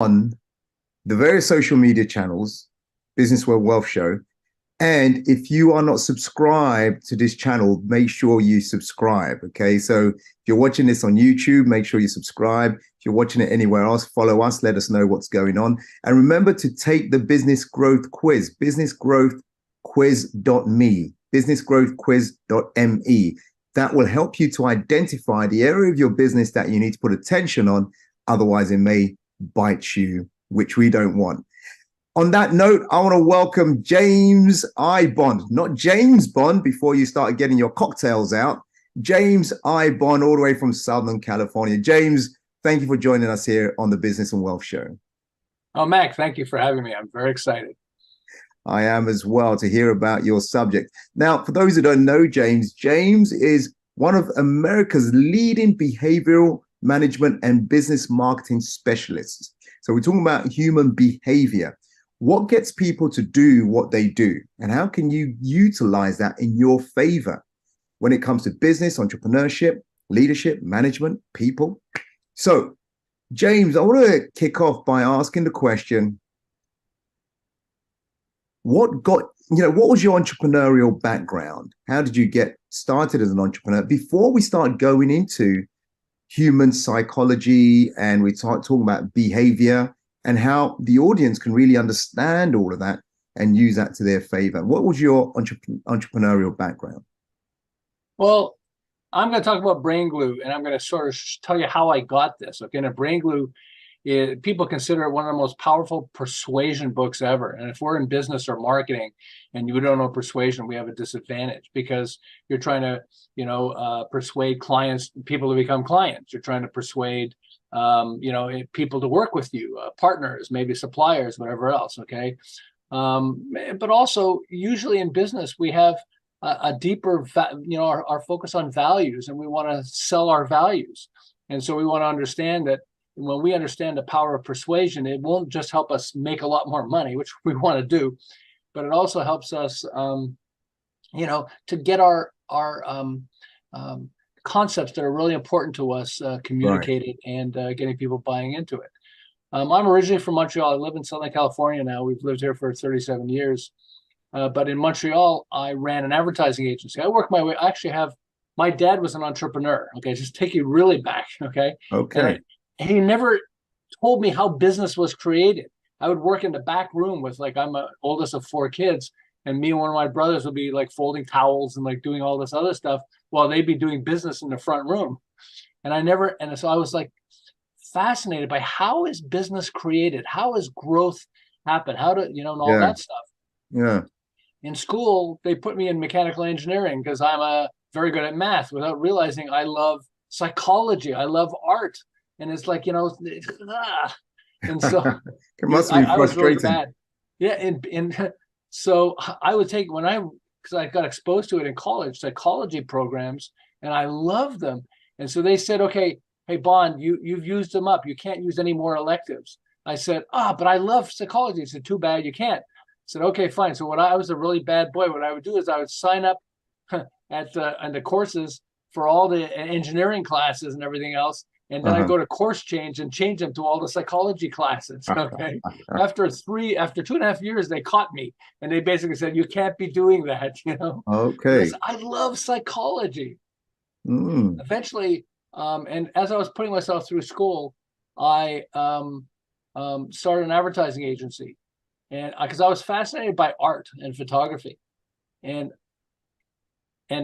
On the various social media channels, Business World Wealth Show. And if you are not subscribed to this channel, make sure you subscribe. Okay. So if you're watching this on YouTube, make sure you subscribe. If you're watching it anywhere else, follow us, let us know what's going on. And remember to take the business growth quiz, businessgrowthquiz.me, businessgrowthquiz.me. That will help you to identify the area of your business that you need to put attention on. Otherwise, it may bite you, which we don't want. On that note, I want to welcome James I.Bond, not James Bond before you start getting your cocktails out. James I.Bond, all the way from Southern California. James, thank you for joining us here on the Business and Wealth Show. Oh, Mac, thank you for having me. I'm very excited. I am as well to hear about your subject. Now, for those who don't know James, James is one of America's leading behavioral management and business marketing specialists. So we're talking about human behavior. What gets people to do what they do? And how can you utilize that in your favor when it comes to business, entrepreneurship, leadership, management, people? So, James, I want to kick off by asking the question, what was your entrepreneurial background? How did you get started as an entrepreneur? Before we start going into human psychology and we start talking about behavior and how the audience can really understand all of that and use that to their favor. What was your entrepreneurial background? Well, I'm going to talk about brain glue, and I'm going to sort of tell you how I got this. Okay, and brain glue, people consider it one of the most powerful persuasion books ever. And if we're in business or marketing and you don't know persuasion, we have a disadvantage because you're trying to, persuade clients, people to become clients. You're trying to persuade people to work with you, partners, maybe suppliers, whatever else. Okay. But also usually in business, we have a deeper, our focus on values, and we want to sell our values. And so we want to understand that when we understand the power of persuasion, it won't just help us make a lot more money, which we want to do, but it also helps us, to get our concepts that are really important to us communicated, right, and getting people buying into it. I'm originally from Montreal. I live in Southern California now. We've lived here for 37 years. But in Montreal, I ran an advertising agency. I worked my way. I actually my dad was an entrepreneur. Okay, just take you really back. Okay. Okay. And he never told me how business was created. I would work in the back room with, I'm the oldest of 4 kids, and me and one of my brothers would be folding towels and doing all this other stuff while they'd be doing business in the front room. And so I was fascinated by how is business created? How is growth happen? How do, and all that stuff. Yeah. In school, they put me in mechanical engineering because I'm very good at math without realizing I love psychology. I love art. And it's and so it must be frustrating. I was really bad. Yeah. And so I would take because I got exposed to it in college, psychology programs, and I loved them. And so they said, okay, hey, Bond, you've used them up. You can't use any more electives. I said, but I love psychology. They said, too bad you can't. I said, okay, fine. So I was a really bad boy. What I would do is I would sign up at the courses for all the engineering classes and everything else. And then I go to course change and change them to all the psychology classes. Okay. After 2.5 years, they caught me and they basically said, you can't be doing that, Okay. I love psychology. Mm. Eventually, and as I was putting myself through school, I started an advertising agency. And because I was fascinated by art and photography. And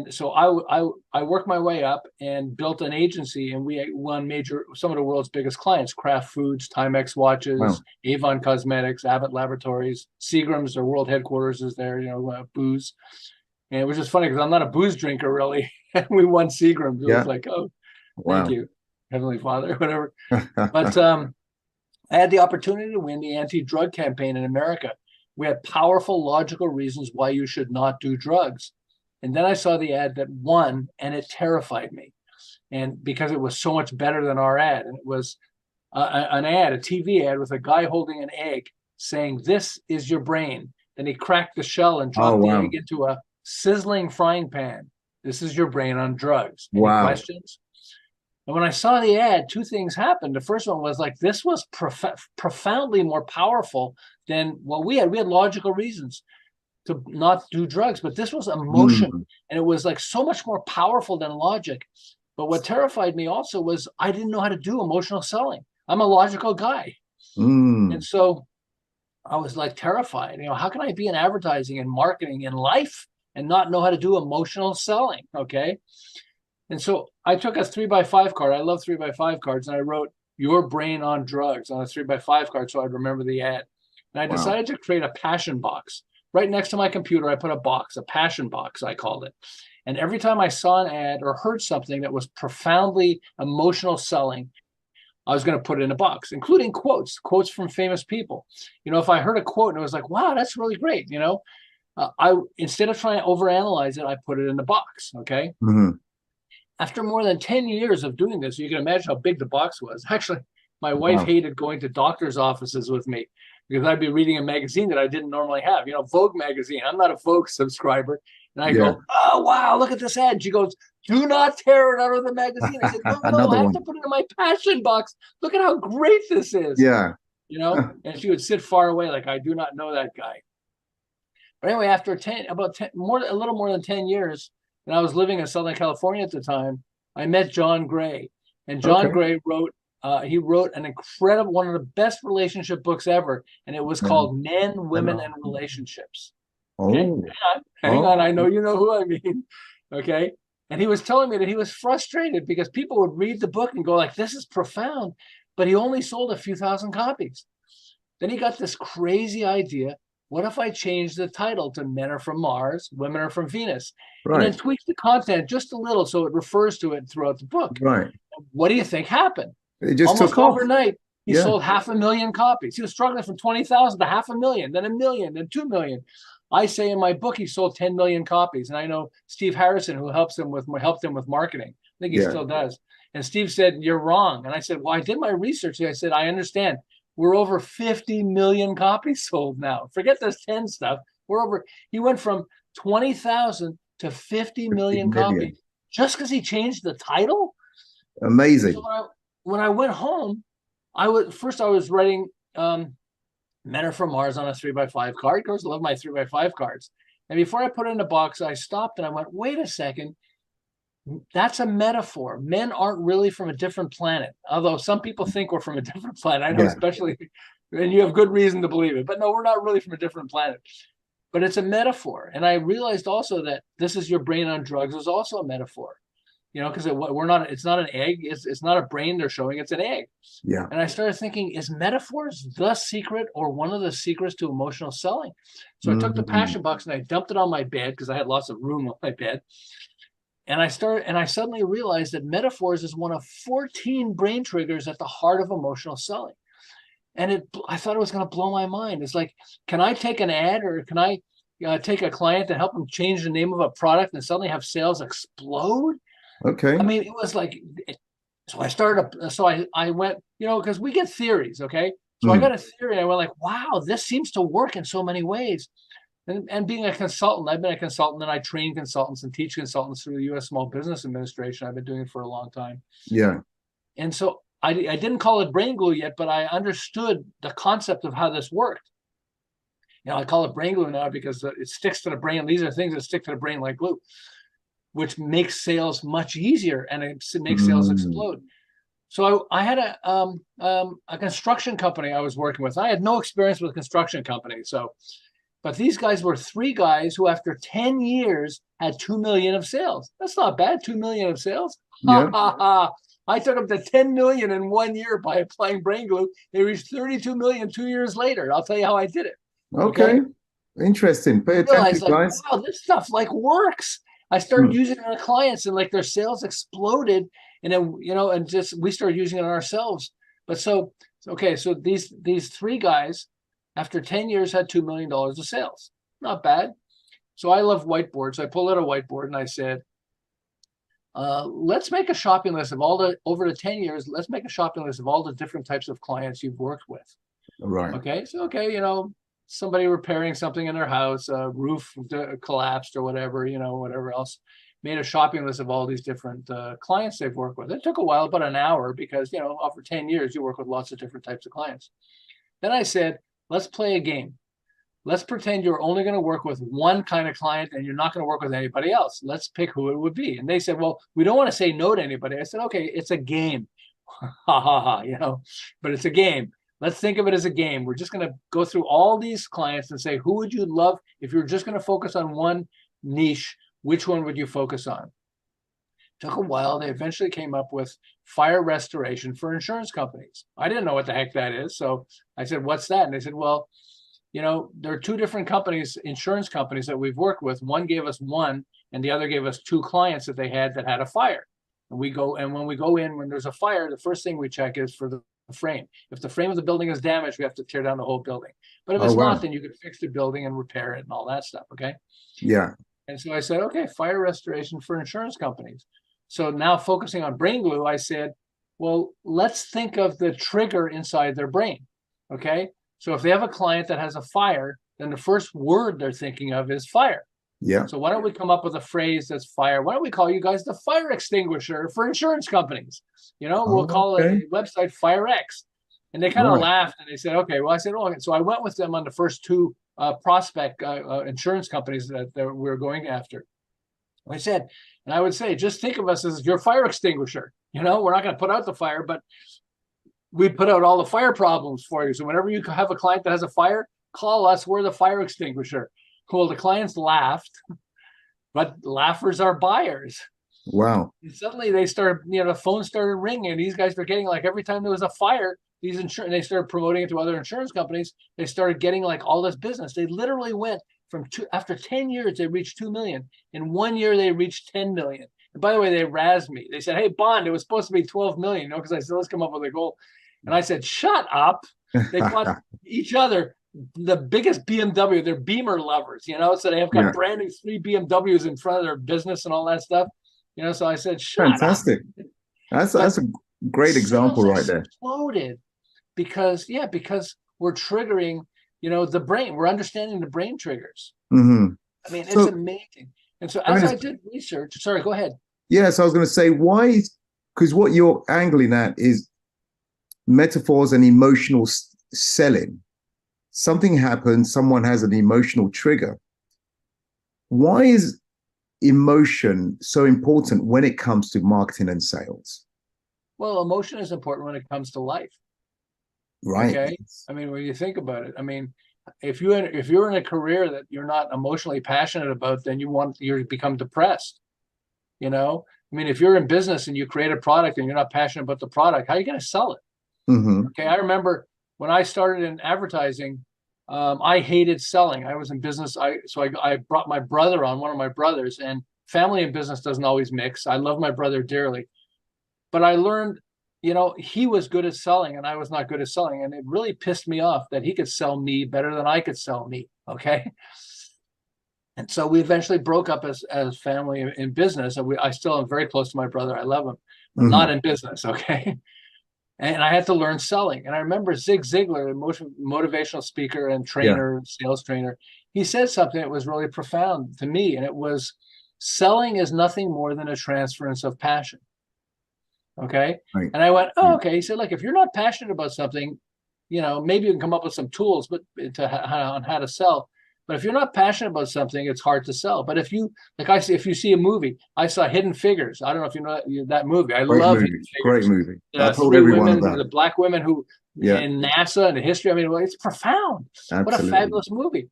so I worked my way up and built an agency, and we won some of the world's biggest clients: Kraft Foods, Timex watches, wow, Avon Cosmetics, Abbott Laboratories, Seagram's, their world headquarters is there, booze. And it was just funny because I'm not a booze drinker really. We won Seagram's. It was oh, wow, thank you, Heavenly Father, whatever. But I had the opportunity to win the anti-drug campaign in America. We had powerful, logical reasons why you should not do drugs. And then I saw the ad that won, and it terrified me. And because it was so much better than our ad. And it was an ad, a TV ad with a guy holding an egg saying, "This is your brain." Then he cracked the shell and dropped the egg into a sizzling frying pan. This is your brain on drugs. Any questions? And when I saw the ad, two things happened. The first one was like, this was profoundly more powerful than what we had. We had logical reasons to not do drugs, but this was emotion. Mm. And it was like so much more powerful than logic. But what terrified me also was I didn't know how to do emotional selling. I'm a logical guy. And Mm. so I was like terrified. How can I be in advertising and marketing in life and not know how to do emotional selling? Okay. And so I took a 3x5 card. I love 3x5 cards. And I wrote "Your Brain on Drugs" on a 3x5 card so I'd remember the ad. And I Wow. decided to create a passion box. Right next to my computer, I put a box, a passion box, I called it. And every time I saw an ad or heard something that was profoundly emotional selling, I was going to put it in a box, including quotes from famous people. If I heard a quote and it was like, wow, that's really great, I instead of trying to overanalyze it, I put it in the box. Okay. Mm. After more than 10 years of doing this, you can imagine how big the box was. Actually, my wife Wow. hated going to doctor's offices with me because I'd be reading a magazine that I didn't normally have, Vogue magazine. I'm not a Vogue subscriber. And I Yeah. go, oh, wow, look at this ad. She goes, do not tear it out of the magazine. I said, no, Another I have to one. put it in my passion box. Look at how great this is, Yeah. And she would sit far away like, I do not know that guy. But anyway, after a little more than 10 years, and I was living in Southern California at the time, I met John Gray. And John Okay. Gray wrote an incredible, one of the best relationship books ever. And it was Yeah. called Men, I Women, know. and Relationships. Okay. Oh. Hang on. Oh. I know you know who I mean. Okay. And he was telling me that he was frustrated because people would read the book and go like, this is profound, but he only sold a few thousand copies. Then he got this crazy idea. What if I change the title to Men Are From Mars, Women Are From Venus, and then Right. tweak the content just a little so it refers to it throughout the book? Right. What do you think happened? It just took Almost off. overnight, he Yeah. sold 500,000 copies. He was struggling from 20,000 to 500,000, then 1,000,000, then 2,000,000. I say in my book he sold 10 million copies, and I know Steve Harrison, who helped him with marketing. I think he Yeah. still does. And Steve said, "You're wrong." And I said, "Well, I did my research." I said, "I understand. We're over 50 million copies sold now. Forget this 10 stuff. We're over." He went from 20,000 to 50 50 million million. copies just because he changed the title. So Amazing. when I went home, I was writing Men Are From Mars on a 3x5 card. Of course, I love my 3x5 cards. And before I put it in the box, I stopped and I went, wait a second. That's a metaphor. Men aren't really from a different planet, although some people think we're from a different planet. I know, Yeah. especially, and you have good reason to believe it. But no, we're not really from a different planet. But it's a metaphor. And I realized also that This Is Your Brain on Drugs is also a metaphor. Because it's not an egg. It's not a brain they're showing. It's an egg. Yeah. And I started thinking, is metaphors the secret or one of the secrets to emotional selling? So I took the Mm. passion box and I dumped it on my bed because I had lots of room on my bed. And I suddenly realized that metaphors is one of 14 brain triggers at the heart of emotional selling. And I thought it was going to blow my mind. It's like, can I take an ad or can I take a client and help them change the name of a product and suddenly have sales explode? Okay. I mean, it was like, so I went, because we get theories, okay? So I Mm. got a theory and I went like, wow, this seems to work in so many ways. And being a consultant, I've been a consultant and I train consultants and teach consultants through the U.S. Small Business Administration. I've been doing it for a long time. Yeah. And so I didn't call it brain glue yet, but I understood the concept of how this worked. I call it brain glue now because it sticks to the brain. These are things that stick to the brain like glue, which makes sales much easier and it makes sales Mm. explode. So I had a construction company I was working with. I had no experience with construction companies, but these guys were three guys who, after 10 years, had 2 million of sales. That's not bad. 2 million of sales. Ha Yeah. ha ha! I took them to 10 million in 1 year by applying brain glue. They reached 32 million 2 years later. I'll tell you how I did it. Okay. Okay. Interesting. Pay I attention, realized like, guys. wow, this stuff like works. I started Mm. using it on clients and like their sales exploded. And then, and just we started using it on ourselves. But so these three guys, after 10 years, had $2 million of sales. Not bad. So I love whiteboards. I pulled out a whiteboard and I said, let's make a shopping list of over the 10 years, let's make a shopping list of all the different types of clients you've worked with. Right. Okay. So, somebody repairing something in their house, a roof collapsed or whatever, whatever else. made a shopping list of all these different clients they've worked with. It took a while, about an hour, because, you know, over 10 years, you work with lots of different types of clients. Then I said, let's play a game. Let's pretend you're only going to work with one kind of client and you're not going to work with anybody else. Let's pick who it would be. And they said, well, we don't want to say no to anybody. I said, okay, it's a game. Ha ha ha, you know, but it's a game. Let's think of it as a game. We're just going to go through all these clients and say, who would you love if you're just going to focus on one niche? Which one would you focus on? Took a while. They eventually came up with fire restoration for insurance companies. I didn't know what the heck that is. So I said, what's that? And they said, well, you know, there are two different companies, insurance companies that we've worked with. One gave us one and the other gave us two clients that they had that had a fire. And we go, and when we go in, when there's a fire, the first thing we check is for the frame. If the frame of the building is damaged, we have to tear down the whole building. But if it's not, then you can fix the building and repair it and all that stuff. Okay. Yeah. And so I said, okay, fire restoration for insurance companies. So now focusing on brain glue, I said, well, let's think of the trigger inside their brain. Okay. So if they have a client that has a fire, then the first word they're thinking of is fire. Yeah. So why don't we come up with a phrase that's fire? Why don't we call you guys the fire extinguisher for insurance companies? You know, we'll call the website FireX. And they kind of laughed and they said, okay, well, I said, oh, okay. So I went with them on the first two prospect insurance companies that we were going after. I said, and I would say, just think of us as your fire extinguisher. You know, we're not going to put out the fire, but we put out all the fire problems for you. So whenever you have a client that has a fire, call us. We're the fire extinguisher. Well, the clients laughed, but laughers are buyers. Wow. And suddenly they started, you know, the phone started ringing. And these guys were getting, like, every time there was a fire, they started promoting it to other insurance companies. They started getting like all this business. They literally went from after 10 years, they reached 2 million. In 1 year, they reached 10 million. And by the way, they razzed me. They said, hey, Bond, it was supposed to be 12 million, you know, because I said, let's come up with a goal. And I said, shut up. They bought each other the biggest BMW. They're Beamer lovers, you know, so they have got branding 3 BMWs in front of their business and all that stuff. You know, so I said, shut up. That's a great example right there. Exploded because we're triggering, you know, the brain. We're understanding the brain triggers. Mm-hmm. I mean, it's amazing. And so as I did research, sorry, go ahead. Yeah, so I was going to say, why? Because what you're angling at is metaphors and emotional selling. Something happens, someone has an emotional trigger. Why is emotion so important when it comes to marketing and sales? Well, emotion is important when it comes to life. Right. Okay. I mean, when you think about it, I mean, if you're in a career that you're not emotionally passionate about, then you become depressed. You know, I mean, if you're in business and you create a product and you're not passionate about the product, how are you going to sell it? Mm-hmm. Okay. I remember when I started in advertising, I hated selling. I was in business. I brought my brother on, one of my brothers, and family and business doesn't always mix. I love my brother dearly, but I learned, you know, he was good at selling and I was not good at selling. And it really pissed me off that he could sell me better than I could sell me. Okay. And so we eventually broke up as family in business. And I still am very close to my brother. I love him, but not in business. Okay. And I had to learn selling. And I remember Zig Ziglar, a motivational speaker and trainer, sales trainer, he said something that was really profound to me. And it was, selling is nothing more than a transference of passion. Okay. Right. And I went, oh, okay. He said, look, if you're not passionate about something, you know, maybe you can come up with some tools, but on how to sell. But if you're not passionate about something, it's hard to sell. But if you, like if you see a movie, I saw Hidden Figures. I don't know if you know that movie. I love Hidden Figures. Great movie. I told everyone about the black women who in NASA and the history. I mean, well, it's profound. Absolutely. What a fabulous movie.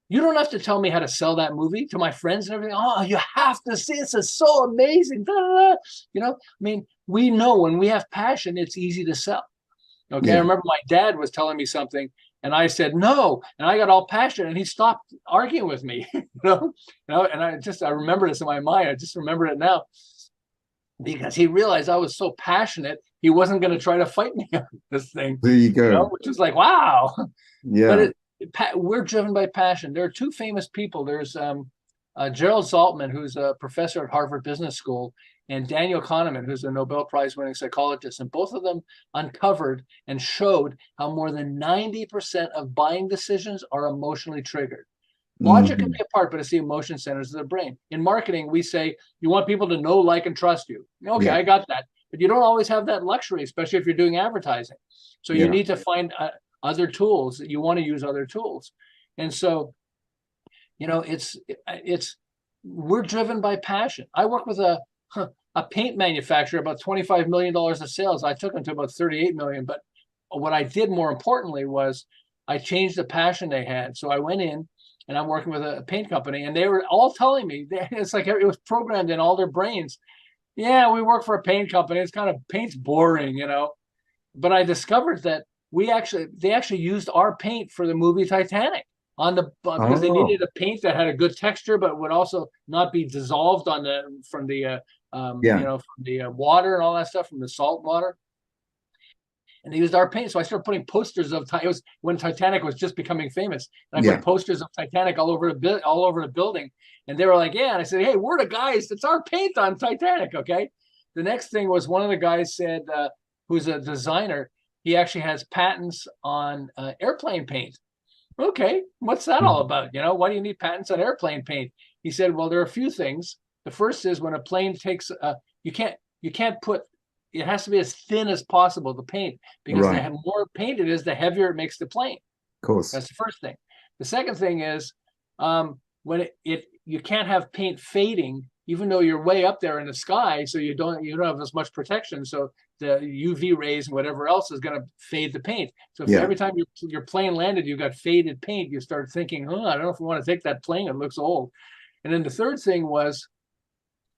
You don't have to tell me how to sell that movie to my friends and everything. Oh, you have to see it. It's so amazing. Da, da, da. You know, I mean, we know when we have passion, it's easy to sell. Okay. Yeah. I remember my dad was telling me something and I said, no. And I got all passionate and he stopped arguing with me, you know, and I remember this in my mind. I just remembered it now because he realized I was so passionate. He wasn't going to try to fight me on this thing. There you go. You know, which is like, wow. Yeah. But we're driven by passion. There are two famous people. There's Gerald Zaltman, who's a professor at Harvard Business School, and Daniel Kahneman, who's a Nobel Prize winning psychologist. And both of them uncovered and showed how more than 90% of buying decisions are emotionally triggered. Logic can be a part, but it's the emotion centers of the brain. In marketing, we say you want people to know, like, and trust you. Okay, I got that. But you don't always have that luxury, especially if you're doing advertising. So you need to find other tools. You want to use other tools. And so, you know, we're driven by passion. I work with a paint manufacturer, about $25 million of sales. I took them to about 38 million. But what I did more importantly was I changed the passion they had. So I went in, and I'm working with a paint company, and they were all telling me, it's like it was programmed in all their brains. Yeah, we work for a paint company. It's kind of, paint's boring, you know. But I discovered that they actually used our paint for the movie Titanic because they needed a paint that had a good texture, but would also not be dissolved from the water and all that stuff, from the salt water. And they used our paint. So I started putting posters of it was when Titanic was just becoming famous. And I put posters of Titanic all over the building. And they were like, yeah. And I said, hey, we're the guys. It's our paint on Titanic. Okay. The next thing was, one of the guys said, who's a designer, he actually has patents on airplane paint. Okay, what's that all about? You know, why do you need patents on airplane paint? He said, well, there are a few things. The first is, when a plane takes, you can't put, it has to be as thin as possible, the paint, because the more paint it is, the heavier it makes the plane. Of course. That's the first thing. The second thing is, when you can't have paint fading, even though you're way up there in the sky, so you don't have as much protection. So the UV rays and whatever else is going to fade the paint. So if every time your plane landed, you got faded paint, you start thinking, I don't know if we want to take that plane, it looks old. And then the third thing was,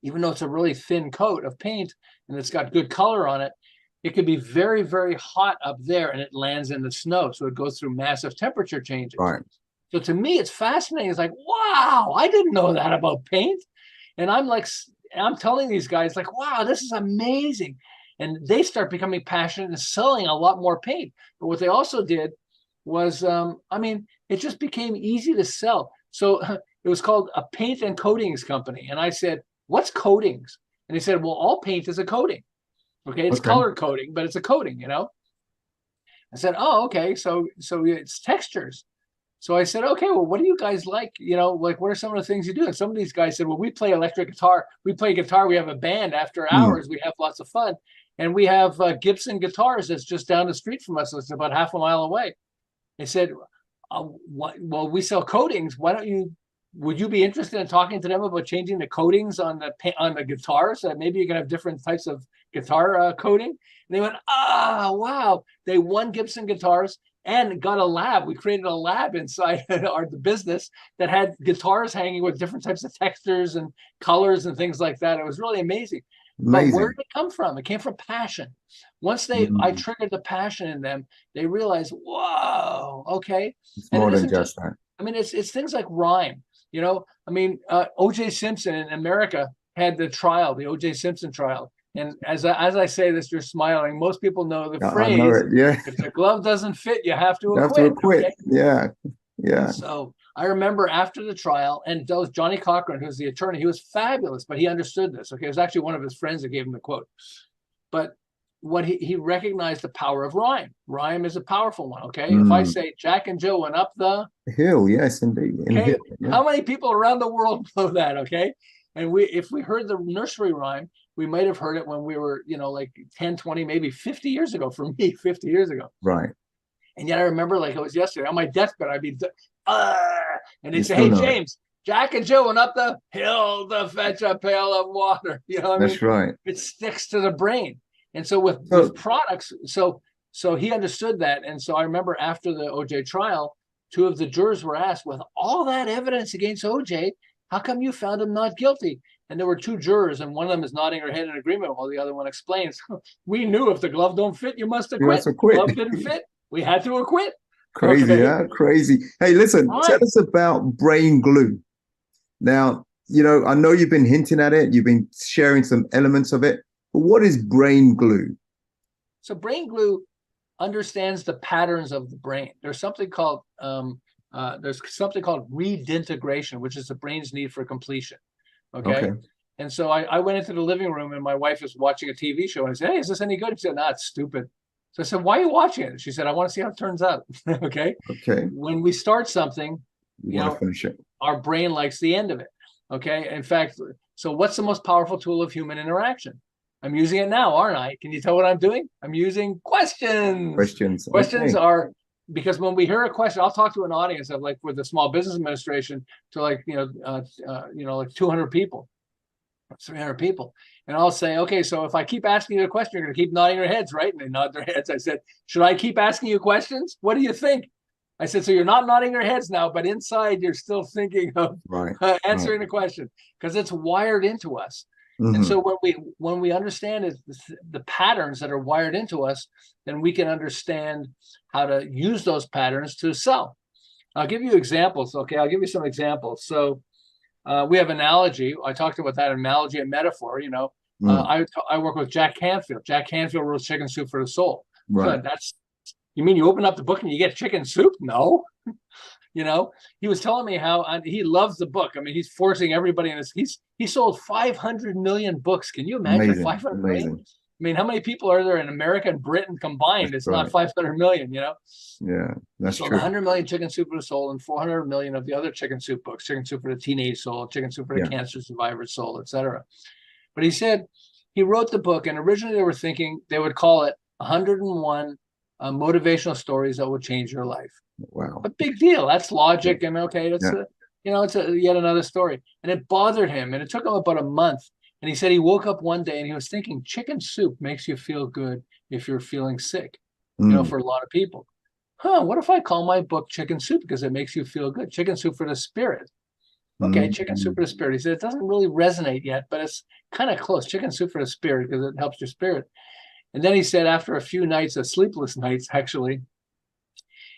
even though it's a really thin coat of paint and it's got good color on it, it could be very, very hot up there, and it lands in the snow. So it goes through massive temperature changes. Right. So to me, it's fascinating. It's like, wow, I didn't know that about paint. And I'm telling these guys, like, wow, this is amazing. And they start becoming passionate and selling a lot more paint. But what they also did was, it just became easy to sell. So it was called a paint and coatings company. And I said, what's coatings? And they said, well, all paint is a coating. Okay, it's color coding, but it's a coating, you know? I said, oh, okay, so it's textures. So I said, okay, well, what do you guys like? You know, like, what are some of the things you do? And some of these guys said, well, we play electric guitar. We play guitar. We have a band after hours. We have lots of fun. And we have Gibson guitars that's just down the street from us. It's about half a mile away. They said, well, we sell coatings. Would you be interested in talking to them about changing the coatings on the guitars? So that maybe you can have different types of guitar coating. And they went, wow. They won Gibson guitars and got a lab. We created a lab inside the business that had guitars hanging with different types of textures and colors and things like that. It was really amazing. But where did it come from? It came from passion. Once I triggered the passion in them, they realized, whoa, okay. It's more than just that. I mean, it's things like rhyme. You know, I mean, O.J. Simpson in America had the O.J. Simpson trial. And as I say this, you're smiling. Most people know the phrase, if the glove doesn't fit, you have to acquit. Okay? Yeah. So I remember after the trial, and that was Johnny Cochran, who's the attorney. He was fabulous, but he understood this. Okay, it was actually one of his friends that gave him the quote. But what he recognized the power of rhyme. Rhyme is a powerful one. Okay, if I say Jack and Jill went up the hill, yes, indeed. Okay, how many people around the world know that? Okay, and if we heard the nursery rhyme, we might have heard it when we were, like 10, 20, maybe 50 years ago. For me, 50 years ago. Right. And yet I remember like it was yesterday on my deathbed. I'd be, and they'd say, "Hey, James, Jack and Jill went up the hill to fetch a pail of water." You know what I mean? That's right. It sticks to the brain. And so with products, so he understood that. And so I remember after the OJ trial, two of the jurors were asked, with all that evidence against OJ, how come you found him not guilty? And there were two jurors, and one of them is nodding her head in agreement while the other one explains, we knew if the glove don't fit, you must acquit. The glove didn't fit. We had to acquit. Crazy, huh? Crazy. Hey, listen, tell us about brain glue. Now, I know you've been hinting at it. You've been sharing some elements of it. But what is brain glue? So brain glue understands the patterns of the brain. There's something called redintegration, which is the brain's need for completion. Okay. And so I went into the living room, and my wife was watching a TV show, and I said, "Hey, is this any good?" She said, "No, it's stupid." So I said, "Why are you watching it?" She said, "I want to see how it turns out." Okay. When we start something, You you want to know, finish it. our brain likes the end of it. Okay. In fact, so what's the most powerful tool of human interaction? I'm using it now, aren't I? Can you tell what I'm doing? I'm using questions. Questions. Questions Okay. are, because when we hear a question, I'll talk to an audience of, like, with the Small Business Administration, to, like, like 200 people, 300 people. And I'll say, okay, so if I keep asking you a question, you're going to keep nodding your heads, right? And they nod their heads. I said, should I keep asking you questions? What do you think? I said, so you're not nodding your heads now, but inside you're still thinking of Right. answering the question, because it's wired into us. And Mm-hmm. so when we understand the patterns that are wired into us, then we can understand how to use those patterns to sell. I'll give you examples. Okay, I'll give you some examples. So we have analogy. I talked about that analogy and metaphor. I work with Jack Canfield. Jack Canfield wrote Chicken Soup for the Soul. Right. You mean you open up the book and you get chicken soup? No. He was telling me how he loves the book. I mean, he's forcing everybody in this. He sold 500 million books. Can you imagine? Amazing. 500 million? Amazing. I mean, how many people are there in America and Britain combined? That's It's right. not 500 million, Yeah, that's sold true. 100 million Chicken Soup for the Soul and 400 million of the other Chicken Soup books, Chicken Soup for the Teenage Soul, Chicken Soup for the Yeah. Cancer Survivor's Soul, etc. But he said he wrote the book, and originally they were thinking they would call it 101 motivational stories that will change your life. Wow. But big deal. That's logic, and okay, it's Yeah. it's yet another story. And it bothered him, and it took him about a month. And he said he woke up one day and he was thinking, chicken soup makes you feel good if you're feeling sick, for a lot of people. What if I call my book Chicken Soup because it makes you feel good? Chicken Soup for the Spirit. Okay, Chicken Soup for the Spirit. He said it doesn't really resonate yet, but it's kind of close. Chicken Soup for the Spirit, because it helps your spirit. And then he said after a few nights of sleepless nights, actually,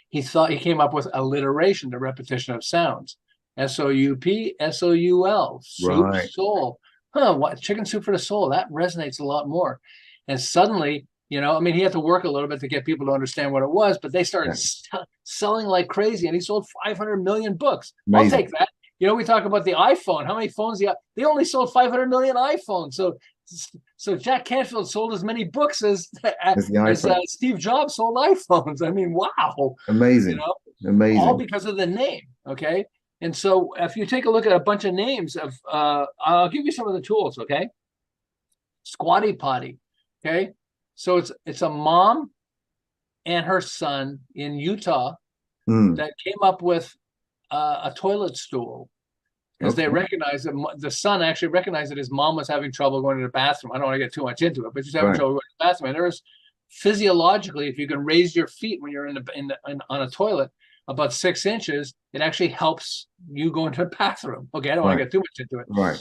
he came up with alliteration, the repetition of sounds. S-O-U-P, S-O-U-L, soup, Right. soul. What? Chicken Soup for the Soul. That resonates a lot more. And suddenly, he had to work a little bit to get people to understand what it was, but they started selling like crazy, and he sold 500 million books. Amazing. I'll take that. We talk about the iPhone. How many phones? They only sold 500 million iPhones. So Jack Canfield sold as many books as Steve Jobs sold iPhones. I mean, wow. Amazing. Amazing. All because of the name. Okay. And so if you take a look at a bunch of names of, I'll give you some of the tools. Okay. Squatty Potty. Okay. So it's a mom and her son in Utah that came up with a toilet stool, because they recognized that the son actually recognized that his mom was having trouble going to the bathroom. I don't want to get too much into it, but she's having trouble going to the bathroom. And there's physiologically, if you can raise your feet when you're on a toilet about 6 inches, it actually helps you go into the bathroom. Okay, I don't want to get too much into it. Right.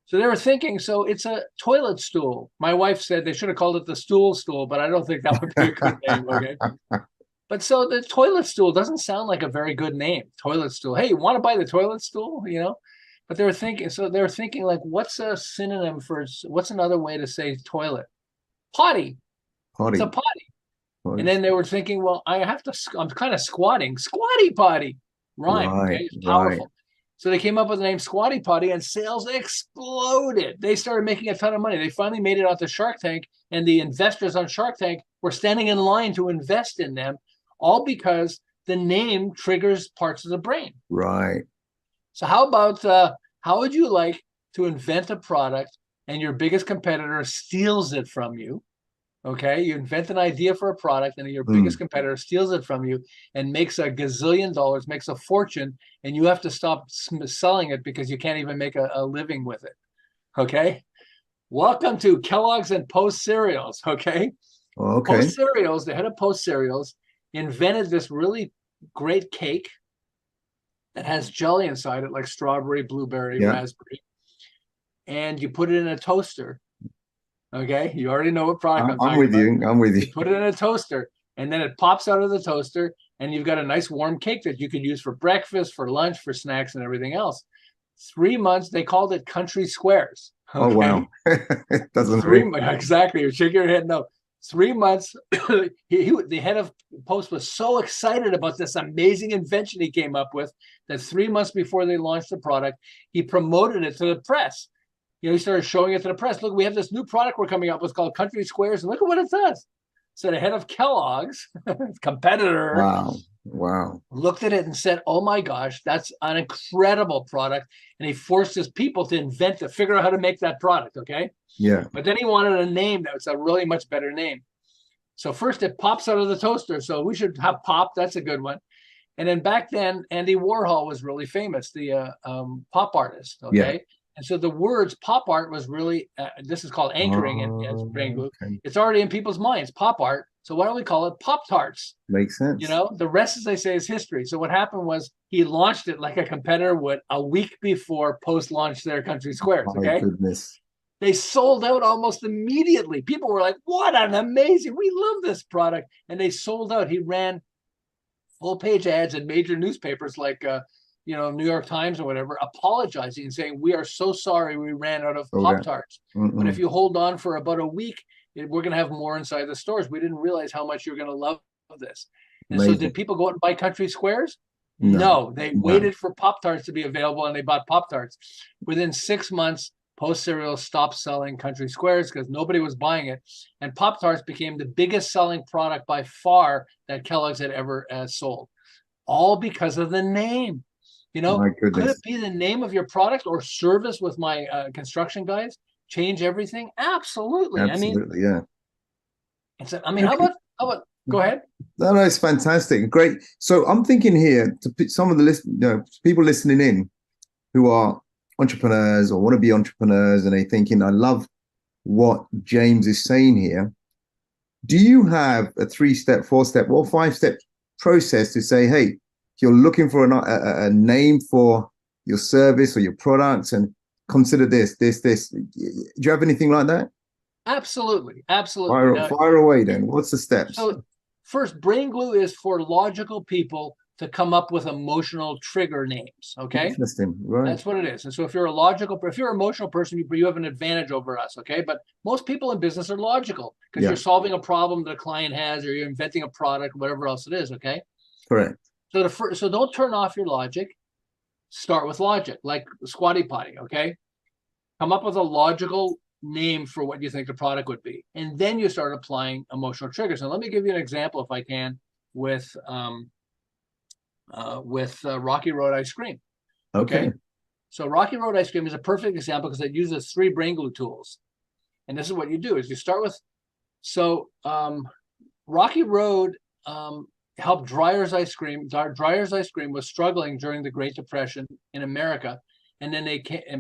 So they were thinking, so it's a toilet stool. My wife said they should have called it the stool, but I don't think that would be a good name. Okay. But so the toilet stool doesn't sound like a very good name. Toilet stool. Hey, you want to buy the toilet stool? But they were thinking like, what's a synonym for, what's another way to say toilet? Potty. It's a potty. And then they were thinking, well, I'm kind of squatting. Squatty Potty. Rhyme. Right, Okay, it's powerful. So they came up with the name Squatty Potty, and sales exploded. They started making a ton of money. They finally made it out to Shark Tank, and the investors on Shark Tank were standing in line to invest in them, all because the name triggers parts of the brain. Right. So how would you like to invent a product and your biggest competitor steals it from you? Okay, you invent an idea for a product and your biggest competitor steals it from you and makes a gazillion dollars, makes a fortune, and you have to stop selling it because you can't even make a living with it. Okay, welcome to Kellogg's and Post cereals. Okay, Post cereals, the head of Post cereals, invented this really great cake that has jelly inside it, like strawberry, blueberry, raspberry, and you put it in a toaster. Okay, you already know what product I'm talking about. I'm with you. You put it in a toaster, and then it pops out of the toaster, and you've got a nice warm cake that you could use for breakfast, for lunch, for snacks, and everything else. 3 months, they called it Country Squares. Okay? Oh, wow. It doesn't exactly. You shake your head no. 3 months, the head of Post was so excited about this amazing invention he came up with that 3 months before they launched the product, he promoted it to the press. He started showing it to the press. Look, we have this new product we're coming up with called Country Squares, and look at what it does. So the head of Kellogg's, competitor, Wow. looked at it and said, "Oh my gosh, that's an incredible product." And he forced his people to figure out how to make that product. Okay. Yeah. But then he wanted a name that was a really much better name. So first it pops out of the toaster. So we should have pop. That's a good one. And then back then, Andy Warhol was really famous, the pop artist. Yeah. Okay. And so the words pop art was really, this is called anchoring in brain glue. Okay. It's already in people's minds, pop art. So why don't we call it Pop Tarts? Makes You sense. know, the rest, as they say, is history. So what happened was he launched it like a competitor would a week before Post launched their Country Squares. My Okay. goodness. They sold out almost immediately. People were like, what an amazing, we love this product. And they sold out. He ran full page ads in major newspapers like, New York Times or whatever, apologizing and saying, we are so sorry we ran out of Pop Tarts. But if you hold on for about a week, we're going to have more inside the stores. We didn't realize how much you're going to love this. And Amazing. so did people go out and buy Country Squares? No. No, they waited for Pop Tarts to be available and they bought Pop Tarts. Within 6 months, Post cereal stopped selling Country Squares because nobody was buying it. And Pop Tarts became the biggest selling product by far that Kellogg's had ever sold. All because of the name. You know, could it be the name of your product or service with my construction guys change everything? Absolutely. Absolutely, yeah. How about go ahead? No, it's fantastic. Great. So I'm thinking here to put some of the people listening in who are entrepreneurs or want to be entrepreneurs, and they're thinking, I love what James is saying here. Do you have a 3-step, 4-step, or 5-step process to say, hey, if you're looking for a name for your service or your products, and consider this. Do you have anything like that? Absolutely. Absolutely. Fire away then. What's the steps? So first, brain glue is for logical people to come up with emotional trigger names. Okay. Interesting. Right. That's what it is. And so if you're an emotional person, you have an advantage over us. Okay. But most people in business are logical because you're solving a problem that a client has, or you're inventing a product, whatever else it is. Okay. Correct. So don't turn off your logic. Start with logic, like Squatty Potty. Okay. Come up with a logical name for what you think the product would be. And then you start applying emotional triggers. And let me give you an example, if I can, with Rocky Road ice cream. Okay. So Rocky Road ice cream is a perfect example because it uses 3 brain glue tools. And this is what you do is you start with, Rocky Road helped Dreyer's ice cream. Dreyer's ice cream was struggling during the Great Depression in America. And then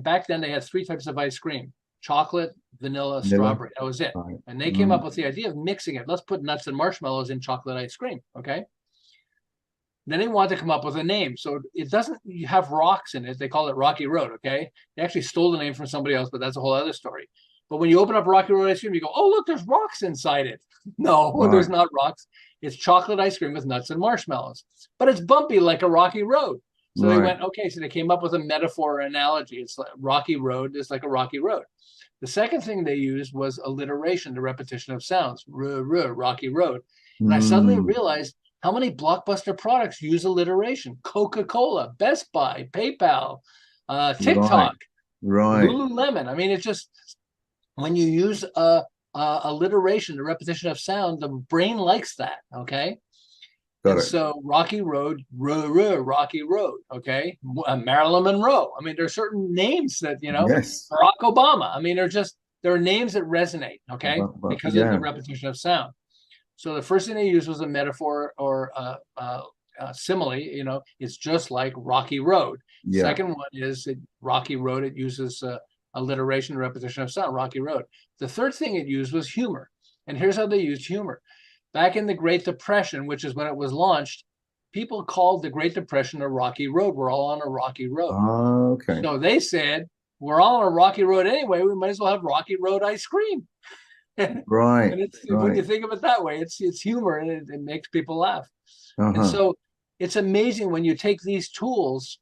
back then they had 3 types of ice cream: chocolate, vanilla, strawberry. That was it. Right. And they came up with the idea of mixing it. Let's put nuts and marshmallows in chocolate ice cream. Okay. Then they wanted to come up with a name. So it doesn't have rocks in it. They call it Rocky Road. Okay. They actually stole the name from somebody else, but that's a whole other story. But when you open up Rocky Road ice cream, you go, oh, look, there's rocks inside it. No, there's not rocks. It's chocolate ice cream with nuts and marshmallows, but it's bumpy like a rocky road. So they went, okay, so they came up with a metaphor or analogy. It's like Rocky Road is like a rocky road. The second thing they used was alliteration, the repetition of sounds, Rocky Road. And I suddenly realized how many blockbuster products use alliteration: Coca-Cola, Best Buy, PayPal, TikTok, Lululemon. I mean, it's just, when you use alliteration, the repetition of sound, the brain likes that. Okay. So Rocky Road, Rocky Road. Okay. Marilyn Monroe. I mean, there's certain names that, Barack Obama. I mean, there are names that resonate. Okay. Because of the repetition of sound. So the first thing they used was a metaphor or a simile. It's just like Rocky Road. Second one is Rocky Road. It uses alliteration, repetition of sound, Rocky Road. The third thing it used was humor. And here's how they used humor. Back in the Great Depression, which is when it was launched, people called the Great Depression a rocky road. We're all on a rocky road. Okay. So they said, we're all on a rocky road anyway. We might as well have Rocky Road ice cream. Right. And when you think of it that way, it's humor, and it makes people laugh. And so it's amazing when you take these tools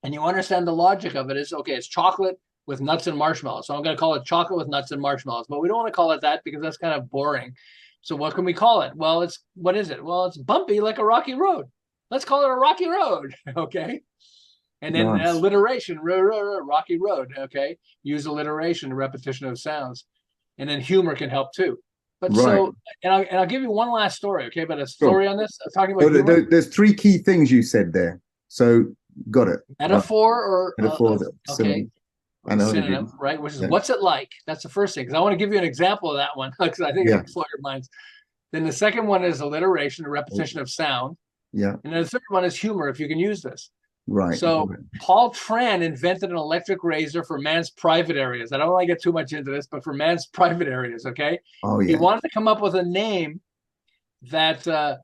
and you understand the logic of it. Is okay, it's chocolate with nuts and marshmallows. So I'm going to call it chocolate with nuts and marshmallows, but we don't want to call it that because that's kind of boring. So what can we call it? Well, what is it? Well, it's bumpy like a rocky road. Let's call it a rocky road. Okay. And then alliteration, rocky road. Okay. Use alliteration, repetition of sounds. And then humor can help too. But Right. so, and I'll give you one last story, okay? But a Sure. story on this, talking So about humor, there's three key things you said there. So got it. Right. metaphor, or Metaphor, okay, synonym, or analogy. synonym, right? Which is Yeah. what's it like? That's the first thing, because I want to give you an example of that one, because I think Yeah. it'll blow your minds. Then the second one is alliteration, a repetition of sound. Yeah. And then the third one is humor, if you can use this. Right. So Paul Tran invented an electric razor for man's private areas. I don't want to get too much into this, but for man's private areas, okay? Oh He yeah. wanted to come up with a name that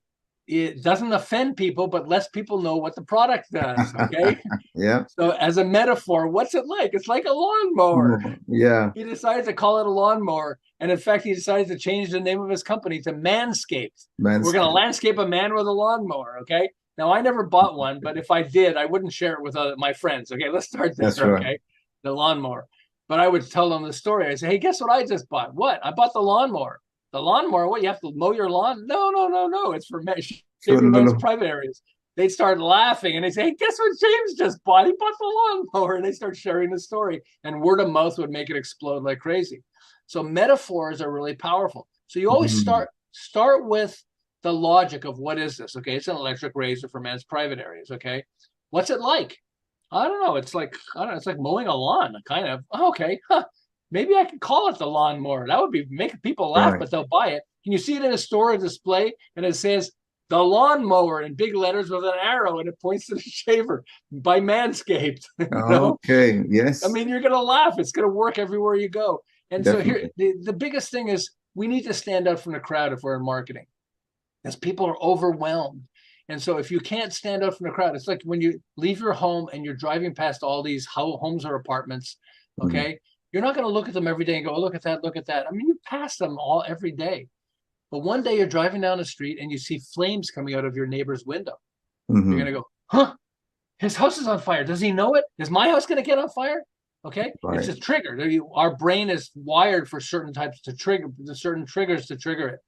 it doesn't offend people, but lets people know what the product does, okay? Yeah. So as a metaphor, what's it like? It's like a lawnmower. Yeah. He decided to call it a lawnmower. And in fact, he decided to change the name of his company to Manscaped. We're going to landscape a man with a lawnmower, okay? Now, I never bought one, but if I did, I wouldn't share it with my friends. Okay, let's start there. That's right. Okay, the lawnmower. But I would tell them the story. I say, hey, guess what I just bought? What? I bought the lawnmower. The lawnmower? What? You have to mow your lawn? No. It's for shaving men's private areas. They'd start laughing and they say, hey, guess what James just bought? He bought the lawnmower. And they start sharing the story. And word of mouth would make it explode like crazy. So metaphors are really powerful. So you always start with the logic of what is this? Okay, it's an electric razor for men's private areas. Okay, what's it like? I don't know. It's like it's like mowing a lawn, kind of. Okay, maybe I could call it the lawnmower. That would be making people laugh, but they'll buy it. Can you see it in a store display? And it says the lawnmower in big letters with an arrow, and it points to the shaver by Manscaped. Okay. Yes. I mean, you're gonna laugh. It's gonna work everywhere you go. And definitely. So here, the biggest thing is we need to stand out from the crowd if we're in marketing, as people are overwhelmed. And so if you can't stand out from the crowd, it's like when you leave your home and you're driving past all these homes or apartments, okay? You're not going to look at them every day and go, oh, look at that, look at that. I mean, you pass them all every day. But one day you're driving down the street and you see flames coming out of your neighbor's window. You're going to go, huh? His house is on fire. Does he know it? Is my house going to get on fire? Okay, it's a trigger. Our brain is wired for certain types to trigger, certain triggers to trigger it.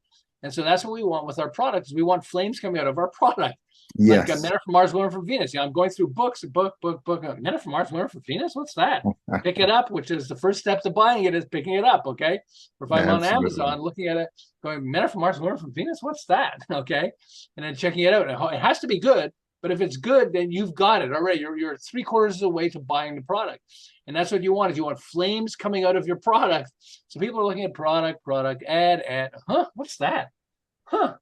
And so that's what we want with our products. We want flames coming out of our product. Yes. Like Men Are From Mars, Women Are From Venus. I'm going through book. Men Are From Mars, Women Are From Venus? What's that? Pick it up, which is the first step to buying it is picking it up, okay? Or if I'm on Amazon looking at it, going, Men Are From Mars, Women Are From Venus? What's that? Okay? And then checking it out. It has to be good, but if it's good, then you've got it already. You're 3/4 of the way to buying the product. And that's what you want, is you want flames coming out of your product. So people are looking at product, ad. Huh? What's that? Huh.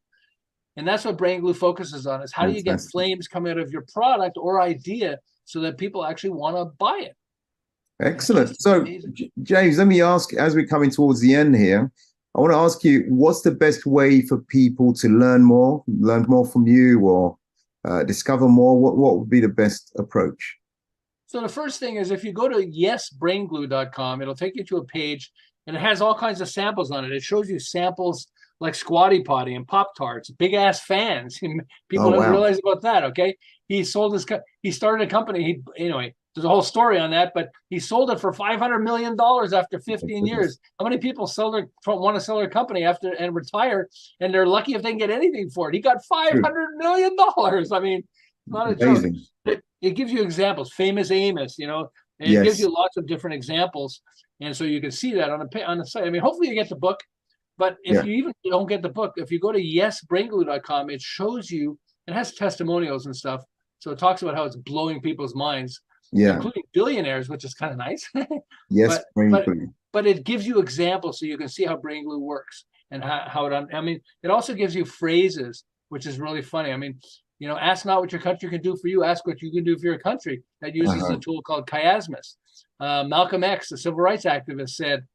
And that's what Brain Glue focuses on, is how do you get flames coming out of your product or idea so that people actually want to buy it. Excellent. So, James, let me ask, as we're coming towards the end here, I want to ask you, what's the best way for people to learn more from you, or discover more? What would be the best approach? So the first thing is, if you go to yesbrainglue.com, it'll take you to a page, and it has all kinds of samples on it. It shows you samples like Squatty Potty and Pop-Tarts, big ass fans. People don't realize about that. Okay, he started a company. Anyway, there's a whole story on that, but he sold it for $500 million after 15 years. How many people want to sell their company after and retire, and they're lucky if they can get anything for it? He got $500 million. I mean, not a joke. It gives you examples. Famous Amos, and it gives you lots of different examples, and so you can see that on the site. I mean, hopefully you get the book. But if you even don't get the book, if you go to yesbrainglue.com, it shows you, it has testimonials and stuff. So it talks about how it's blowing people's minds, including billionaires, which is kind of nice. Yes, but it gives you examples so you can see how Brain Glue works and how it, it also gives you phrases, which is really funny. I mean, ask not what your country can do for you, ask what you can do for your country. That uses a tool called chiasmus. Malcolm X, the civil rights activist, said,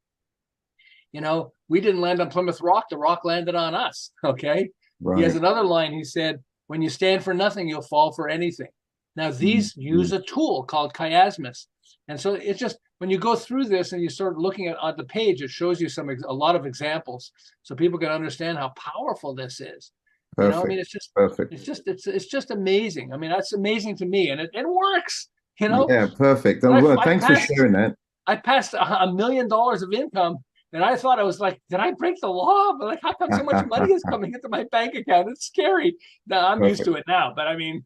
we didn't land on Plymouth Rock. The rock landed on us. Okay. He has another line. He said, when you stand for nothing, you'll fall for anything. Now, these use a tool called chiasmus. And so it's just, when you go through this and you start looking at the page, it shows you a lot of examples so people can understand how powerful this is. Perfect. It's just perfect. It's just amazing. I mean, that's amazing to me, and it works. Yeah, perfect. Well, thanks for sharing that. I passed $1 million of income. And I thought, I was like, did I break the law? But like, how come so much money is coming into my bank account? It's scary. Now I'm used to it now, but I mean,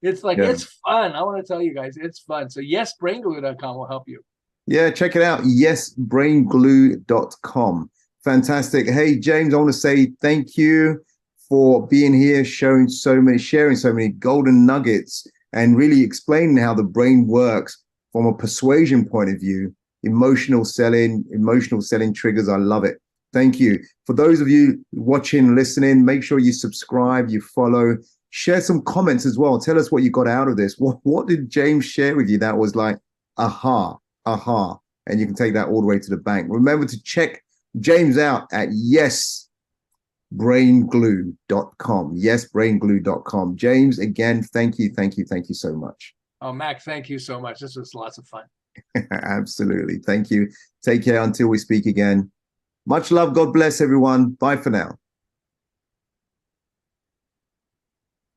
it's like, it's fun. I want to tell you guys, it's fun. So yesbrainglue.com will help you. Yeah, check it out. Yesbrainglue.com. Fantastic. Hey, James, I want to say thank you for being here, sharing so many golden nuggets and really explaining how the brain works from a persuasion point of view. Emotional selling triggers. I love it. Thank you. For those of you watching, listening, make sure you subscribe, you follow, share some comments as well. Tell us what you got out of this. What did James share with you that was like, aha, aha, and you can take that all the way to the bank. Remember to check James out at yesbrainglue.com. Yesbrainglue.com. James, again, thank you so much. Oh, Mac, thank you so much. This was lots of fun. Absolutely. Thank you. Take care until we speak again. Much love. God bless everyone. Bye for now.